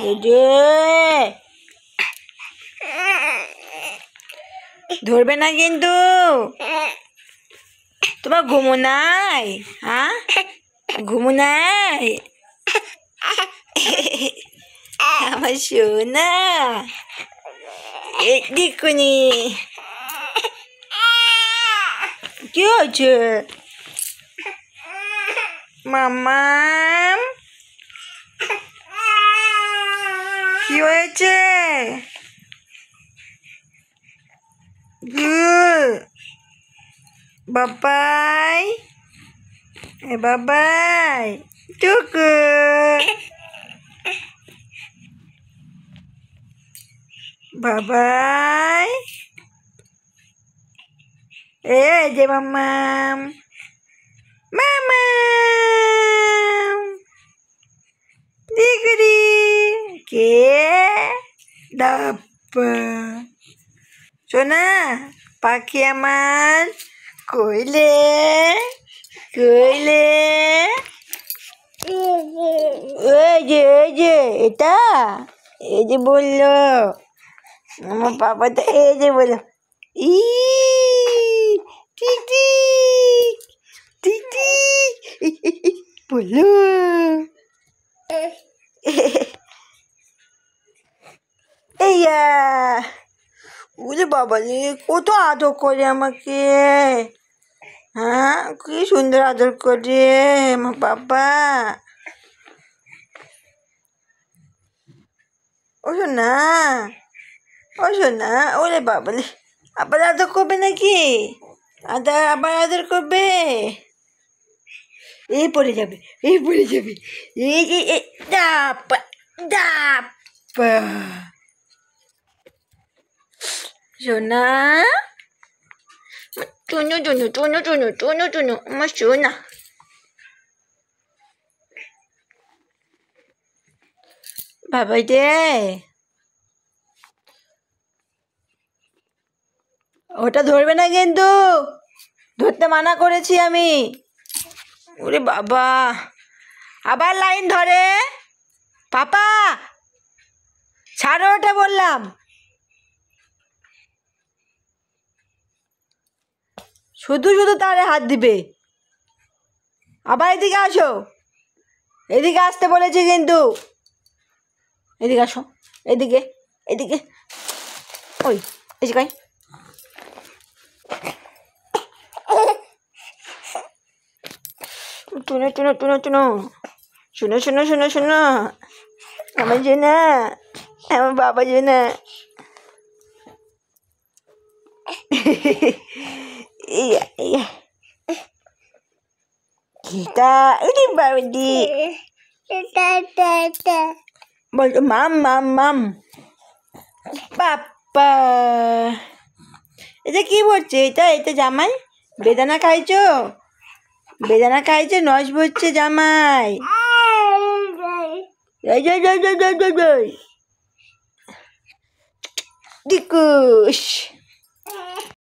এই যে ধরবে না কিন্তু, তোমার ঘুমো নাই? হ্যাঁ, ঘুমো নাই? আমার সোনা এদিকুনি কি হয়েছে মামা? কি হয়েছে? বাবাই, বাবাই টুকু, বাবাই এই যে মামাম, মামাম দিগুরি কে দাপ্পা সোনা পাখি আমার কইলে কইলে এই যে এটা এই যে বললো আমার পাপা, তো এই যে বললো ই টিক টিক টিক টিক বললো। এইয়া ওরে বাবা রে, কত আদর করে আমাকে। হ্যাঁ, কি সুন্দর আদর করে আমার বাবা। ও সোনা, ও সোনা, ওরে বাবা রে, আবার আদর করবে নাকি? আবার আদর করবে? এই পড়ে যাবে, এই পড়ে যাবে, এই ডাপ্পা ডাপ্পা সোনা, টুনু টুনু টুনু টুনু টুনু টুনু আমার সোনা। বাবা রে, ওটা ধরবে না কিন্তু, ধরতে মানা করেছি আমি। ওরে বাবা, আবার লাইন ধরে। পাপা ছাড়ো ওটা বললাম। শুধু শুধু তারে হাত দিবে। আবার এদিকে আসো, এদিকে আসতে বলেছি কিন্তু, এদিকে আসো, এদিকে এদিকে, ওই এই যে টুনো টুনো টুনো টুনো, শুনো শুনো শুনো শুনো, আমার জন্য, আমার বাবা জন্য। iya iya kita ini baru di bolu mam mam mam papa এটা কি বলছে? এটা এটা জামাই বেদানা খাইছো? বেদানা খাইছে, নস বলছে জামাই। দিকুশ